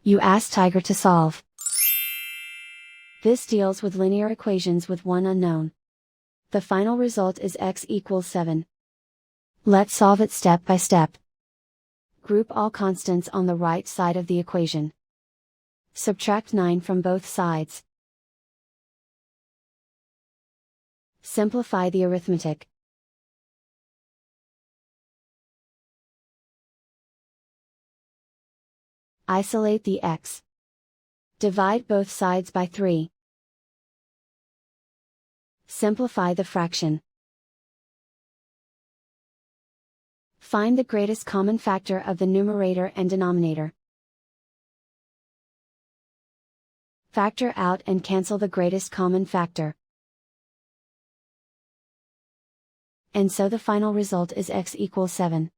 You ask Tiger to solve. This deals with linear equations with one unknown. The final result is x equals 7. Let's solve it step by step. Group all constants on the right side of the equation. Subtract 9 from both sides. Simplify the arithmetic. Isolate the x. Divide both sides by 3. Simplify the fraction. Find the greatest common factor of the numerator and denominator. Factor out and cancel the greatest common factor. And so the final result is x equals 7.